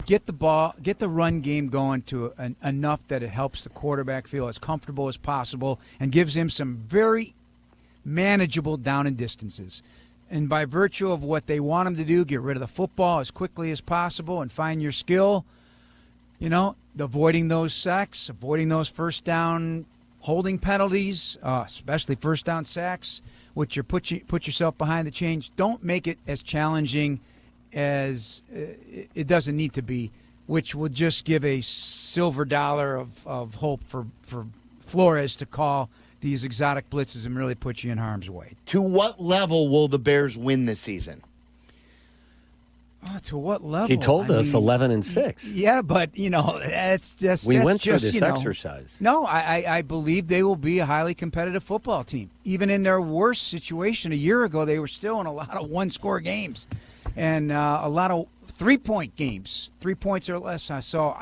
get the run game going to enough that it helps the quarterback feel as comfortable as possible and gives him some very manageable down and distances. And by virtue of what they want him to do, get rid of the football as quickly as possible and find your skill, avoiding those sacks, avoiding those first down holding penalties, especially first down sacks, which you put yourself behind the chains. Don't make it as challenging as it doesn't need to be, which will just give a silver dollar of hope for Flores to call these exotic blitzes and really put you in harm's way. To what level will the Bears win this season? To what level? He told us 11-6. Yeah, but it's just we went through this exercise. No, I believe they will be a highly competitive football team. Even in their worst situation a year ago, they were still in a lot of one-score games and a lot of 3-point games, 3 points or less. So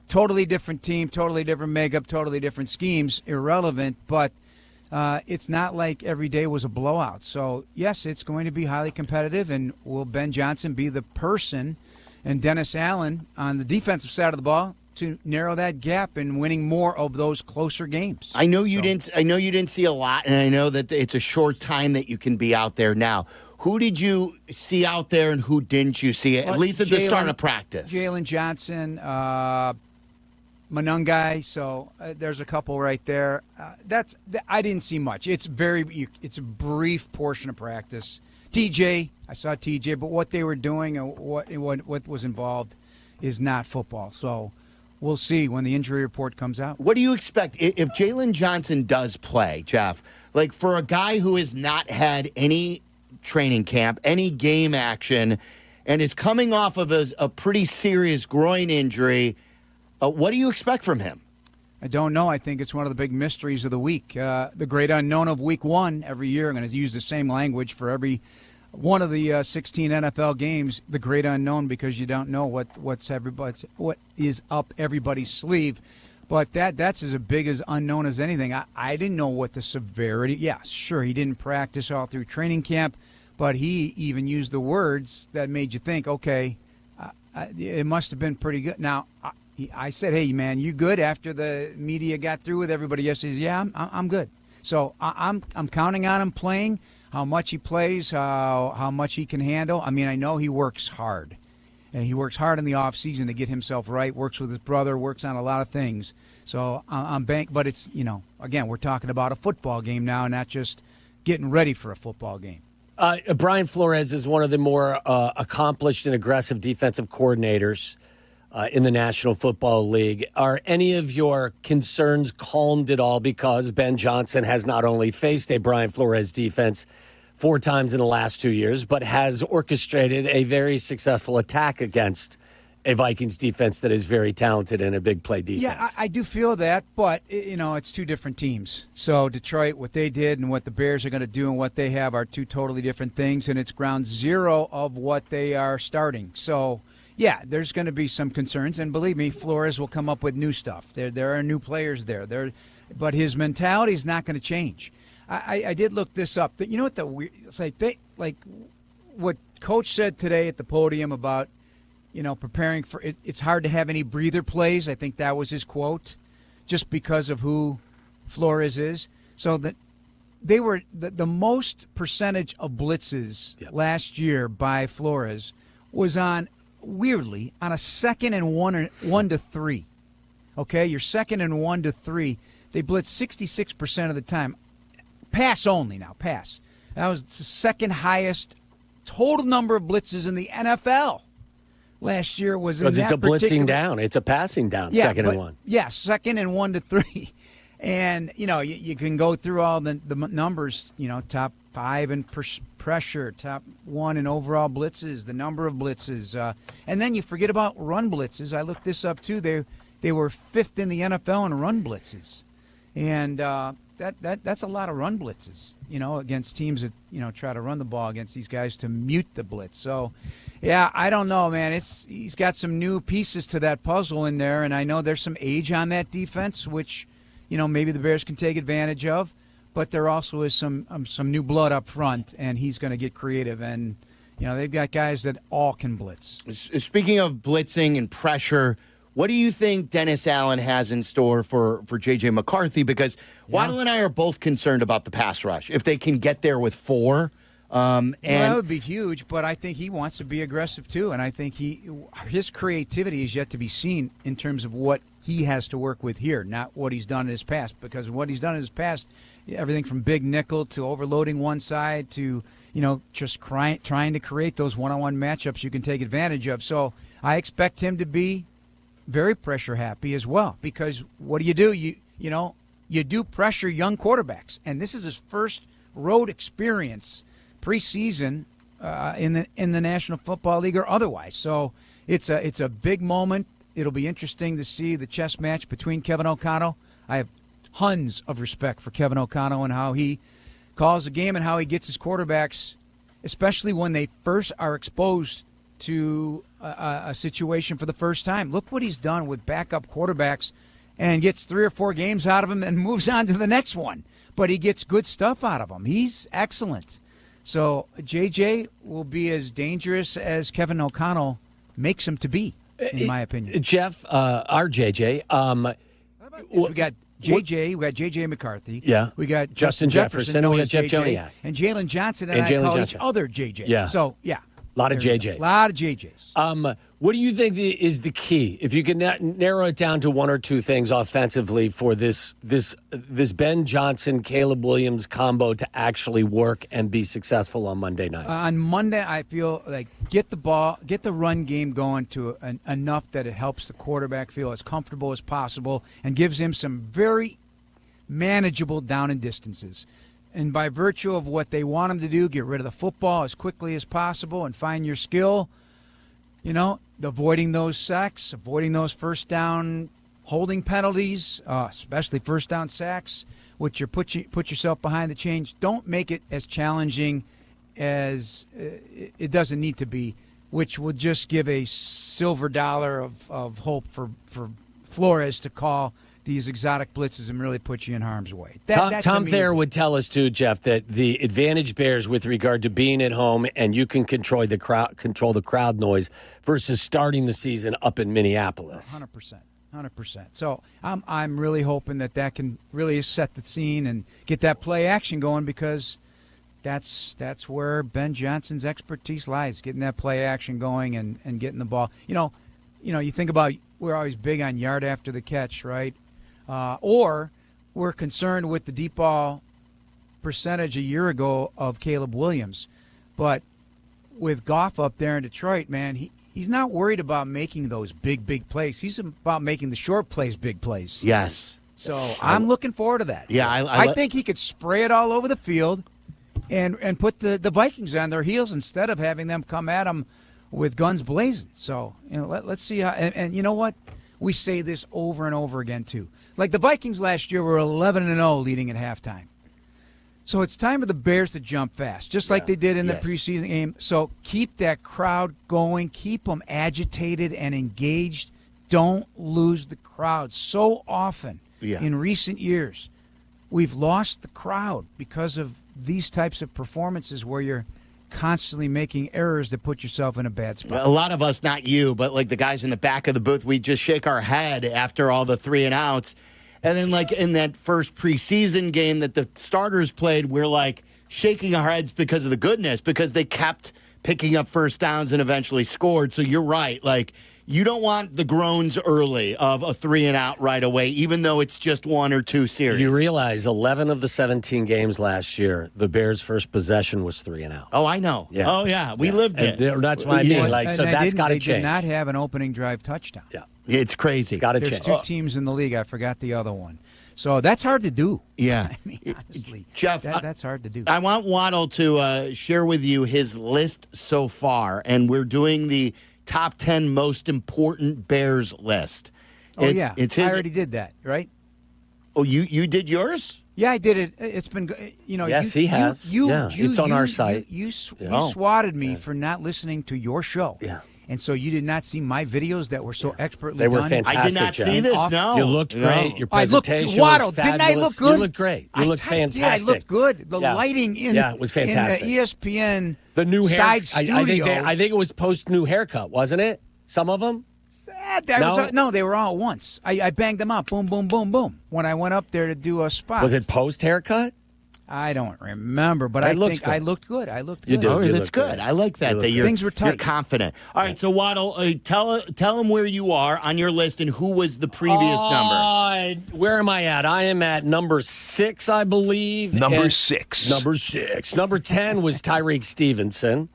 totally different team, totally different makeup, totally different schemes. Irrelevant, but. It's not like every day was a blowout. So, yes, it's going to be highly competitive, and will Ben Johnson be the person and Dennis Allen on the defensive side of the ball to narrow that gap in winning more of those closer games. I know you didn't see a lot, and I know that it's a short time that you can be out there now. Who did you see out there, and who didn't you see, at least at the start of practice? Jalen Johnson, Manungai, so there's a couple right there. I didn't see much. It's a brief portion of practice. TJ, I saw TJ, but what they were doing and what was involved is not football. So we'll see when the injury report comes out. What do you expect if Jalen Johnson does play, Jeff? Like, for a guy who has not had any training camp, any game action, and is coming off of a pretty serious groin injury. What do you expect from him? I don't know. I think it's one of the big mysteries of the week. The great unknown of week one every year. I'm going to use the same language for every one of the 16 NFL games. The great unknown, because you don't know what is up everybody's sleeve. But that's as big as unknown as anything. I didn't know what the severity. Yeah, sure, he didn't practice all through training camp, but he even used the words that made you think, okay, it must have been pretty good. Now, I said, hey, man, you good? After the media got through with everybody yesterday, yeah, I'm good. So I'm counting on him playing, how much he plays, how much he can handle. I know he works hard. And he works hard in the offseason to get himself right, works with his brother, works on a lot of things. So I'm bank, but it's, again, we're talking about a football game now, not just getting ready for a football game. Brian Flores is one of the more accomplished and aggressive defensive coordinators in the National Football League. Are any of your concerns calmed at all because Ben Johnson has not only faced a Brian Flores defense 4 times in the last 2 years, but has orchestrated a very successful attack against a Vikings defense that is very talented and a big play defense? Yeah, I do feel that, but, it's two different teams. So Detroit, what they did and what the Bears are going to do and what they have are two totally different things, and it's ground zero of what they are starting. So, yeah, there's going to be some concerns, and believe me, Flores will come up with new stuff. There are new players there. But his mentality is not going to change. I did look this up. You know what the weird? It's like what Coach said today at the podium about preparing for it. It's hard to have any breather plays. I think that was his quote, just because of who Flores is. So that they were the most percentage of blitzes last year by Flores was weirdly on a 2nd and 1 to 3. Okay, you're 2nd and 1 to 3. They blitz 66% of the time. Pass only now, pass. That was the second highest total number of blitzes in the NFL. Last year was in that it's a blitzing down. It's a passing down, 2nd and 1. Yeah, 2nd and 1 to 3. And, you can go through all the numbers, top 5 in pressure, top 1 in overall blitzes, the number of blitzes. And then you forget about run blitzes. I looked this up, too. They were 5th in the NFL in run blitzes. And that's a lot of run blitzes, against teams that, try to run the ball against these guys to mute the blitz. So, yeah, I don't know, man. He's got some new pieces to that puzzle in there, and I know there's some age on that defense, which, maybe the Bears can take advantage of. But there also is some new blood up front, and he's going to get creative. And, They've got guys that all can blitz. Speaking of blitzing and pressure, what do you think Dennis Allen has in store for J.J. McCarthy? Because Waddle and I are both concerned about the pass rush. If they can get there with 4. That would be huge, but I think he wants to be aggressive too, and I think his creativity is yet to be seen in terms of what he has to work with here, not what he's done in his past. Because what he's done in his past, everything from big nickel to overloading one side to just trying to create those one-on-one matchups you can take advantage of. So I expect him to be very pressure happy as well. Because what do? You do pressure young quarterbacks, and this is his first road experience preseason in the National Football League or otherwise. So it's a big moment. It'll be interesting to see the chess match between Kevin O'Connell. I have tons of respect for Kevin O'Connell and how he calls the game and how he gets his quarterbacks, especially when they first are exposed to a situation for the first time. Look what he's done with backup quarterbacks and gets 3 or 4 games out of them and moves on to the next one. But he gets good stuff out of them. He's excellent. So JJ will be as dangerous as Kevin O'Connell makes him to be, in my opinion. Jeff, our JJ. We got JJ, we got JJ McCarthy. Yeah. We got Justin Jefferson, and we got Jeff JJ, Joniak. and Jalen Johnson, and I call each other JJ. Yeah. So, yeah. A lot of JJs. A lot of JJs. What do you think is the key? If you can narrow it down to 1 or 2 things offensively for this Ben Johnson, Caleb Williams combo to actually work and be successful on Monday night? On Monday, I feel like get the run game going to enough that it helps the quarterback feel as comfortable as possible and gives him some very manageable down and distances. And by virtue of what they want him to do, get rid of the football as quickly as possible and find your skill, avoiding those sacks, avoiding those first down holding penalties, especially first down sacks, which you put yourself behind the chains. Don't make it as challenging as it doesn't need to be, which will just give a silver dollar of hope for Flores to call these exotic blitzes and really put you in harm's way. Tom Thayer would tell us too, Jeff, that the advantage bears with regard to being at home and you can control the crowd noise versus starting the season up in Minneapolis. 100%. So I'm really hoping that can really set the scene and get that play action going, because that's where Ben Johnson's expertise lies, getting that play action going and getting the ball. You think about, we're always big on yard after the catch, right? Or we're concerned with the deep ball percentage a year ago of Caleb Williams. But with Goff up there in Detroit, man, he's not worried about making those big plays. He's about making the short plays big plays. Yes. So I'm looking forward to that. Yeah, I think he could spray it all over the field and put the Vikings on their heels instead of having them come at him with guns blazing. So let's see how. And you know what? We say this over and over again too. Like the Vikings last year were 11-0 leading at halftime. So it's time for the Bears to jump fast, just like they did in the preseason game. So keep that crowd going. Keep them agitated and engaged. Don't lose the crowd. So often in recent years, we've lost the crowd because of these types of performances where you're constantly making errors that put yourself in a bad spot. A lot of us, not you, but like the guys in the back of the booth, we just shake our head after all the 3 and outs. And then like in that first preseason game that the starters played, we're like shaking our heads because of the goodness, because they kept picking up first downs and eventually scored. So you're right. Like, you don't want the groans early of a 3 and out right away, even though it's just 1 or 2 series. You realize 11 of the 17 games last year, the Bears' first possession was 3 and out. Oh, I know. Yeah. Oh, yeah. We lived it. That's what I mean. Like, so that's got to change. They did not have an opening drive touchdown. Yeah. It's crazy. Got to There's change. 2 teams in the league. I forgot the other one. So that's hard to do. Yeah. I mean, honestly, Jeff, that's hard to do. I want Waddle to share with you his list so far, and we're doing the top 10 most important Bears list. I already did that, right? Oh, you did yours? Yeah, I did it. It's been, Yes, he has. It's on our site. You swatted me for not listening to your show. Yeah. And so you did not see my videos that were so expertly They were done. fantastic. I did not Jeff. see this. Off- No, You looked great. Your I looked, presentation Waddle, was didn't fabulous. I look good? You looked great. You looked fantastic. Yeah, I looked good. The Yeah. lighting in, Yeah, it was fantastic. in the ESPN The new hair. side studio. I think it was post new haircut, wasn't it? Some of them. No, they were all at once. I banged them out. Boom, boom, boom, boom. When I went up there to do a spot. Was it post haircut? I don't remember, but I looks think good. I looked good. I looked good. You did. Oh, You that's look good. good. I like that. That you're, Things were tight. You're confident. All right, so Waddle, tell him where you are on your list and who was the previous numbers. Where am I at? I am at number 6, I believe. Number And- 6. Number 6. Number 10 was Tyreek Stevenson.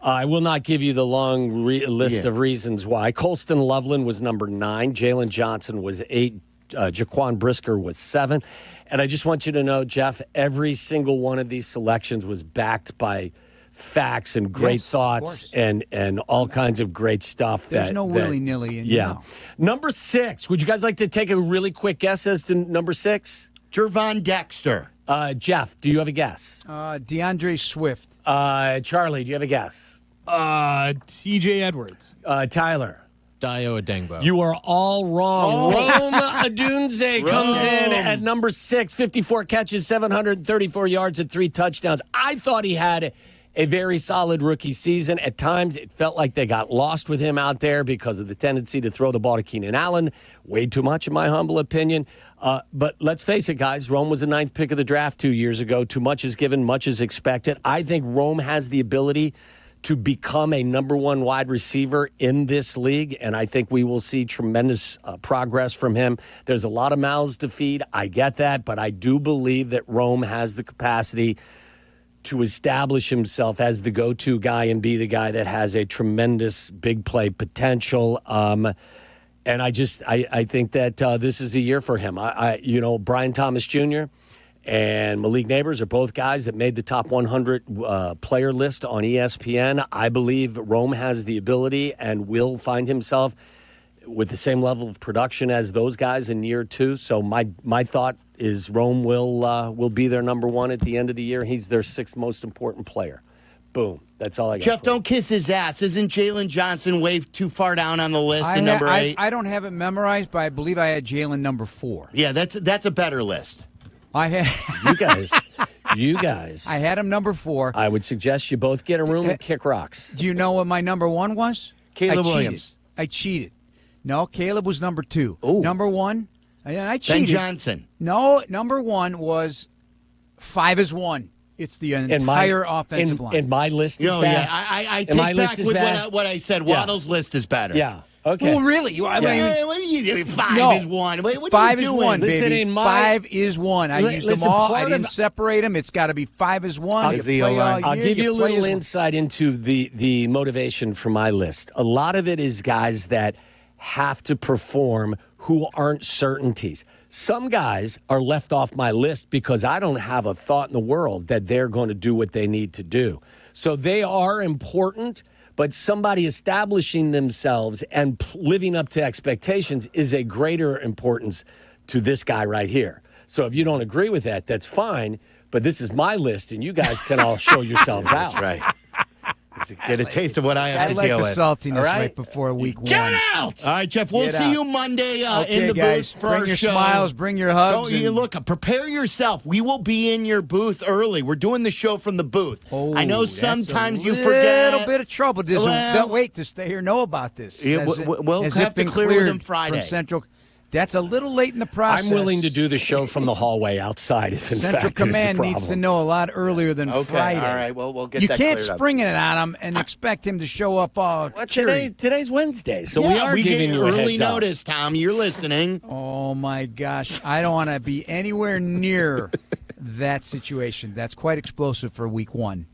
I will not give you the long list of reasons why. Colston Loveland was number 9. Jalen Johnson was 8. Jaquan Brisker was 7. And I just want you to know, Jeff, every single one of these selections was backed by facts and great Yes, of thoughts course. and all kinds of great stuff. There's no willy-nilly in Yeah. now. Number 6. Would you guys like to take a really quick guess as to number 6? Jervon Dexter. Jeff, do you have a guess? DeAndre Swift. Charlie, do you have a guess? T.J. Edwards. Tyler. Dio Adengbo. You are all wrong. Rome Odunze comes in at number 6, 54 catches, 734 yards, and 3 touchdowns. I thought he had a very solid rookie season. At times, it felt like they got lost with him out there because of the tendency to throw the ball to Keenan Allen. Way too much, in my humble opinion. But let's face it, guys. Rome was the 9th pick of the draft 2 years ago. Too much is given, much is expected. I think Rome has the ability to become a number 1 wide receiver in this league, and I think we will see tremendous progress from him. There's a lot of mouths to feed. I get that, but I do believe that Rome has the capacity to establish himself as the go-to guy and be the guy that has a tremendous big play potential. And I think that this is a year for him. Brian Thomas Jr. and Malik Neighbors are both guys that made the top 100 player list on ESPN. I believe Rome has the ability and will find himself with the same level of production as those guys in year 2. So my thought is Rome will be their number 1 at the end of the year. He's their 6th most important player. Boom. That's all I got. Jeff, don't kiss his ass. Isn't Jalen Johnson way too far down on the list in number 8? I don't have it memorized, but I believe I had Jalen number 4. Yeah, that's a better list. I had You guys. I had him number 4. I would suggest you both get a room and kick rocks. Do you know what my number 1 was? Caleb Williams. I cheated. No, Caleb was number 2. Ooh. Number 1, I cheated. Ben Johnson. No, number 1 was 5 is 1. It's the entire offensive line. And my list is No, bad. yeah, I And my take list back is with bad. what I said. Waddle's list is better. Yeah. Okay. Oh, really? I mean, Hey, what are you doing? 5 No. is 1. What are 5 you is doing? 1, Listen, baby. in my- 5 is 1. I used Listen, them all. part I of- didn't separate them. It's got to be 5 is 1. Is You the play all O-line. I'll year, give you a play little as one. insight into the motivation for my list. A lot of it is guys that have to perform who aren't certainties. Some guys are left off my list because I don't have a thought in the world that they're going to do what they need to do. So they are important, but somebody establishing themselves and living up to expectations is a greater importance to this guy right here. So if you don't agree with that, that's fine. But this is my list, and you guys can all show yourselves out. That's right. Get a taste of what I have I to like deal the with. saltiness All right? right before week 1. Get out! All right, Jeff, we'll Get see out. you Monday Okay, in the guys, booth for bring our your show. smiles, bring your hugs. You and- look, prepare yourself. We will be in your booth early. We're doing the show from the booth. Oh, I know that's sometimes a you forget. little bit of trouble. Well- Wait to stay here know about this. Yeah, Has it- we'll has have it to been clear with cleared them Friday. From Central. That's a little late in the process. I'm willing to do the show from the hallway outside if in Central fact there's a Command problem. needs to know a lot earlier than Okay, Friday. all right, well, we'll get You that can't cleared up. spring it on him and expect him to show up all Well, cheery. today's Wednesday, so Yeah, we are giving get you a early heads up. notice, Tom. You're listening. Oh, my gosh. I don't want to be anywhere near that situation. That's quite explosive for week 1.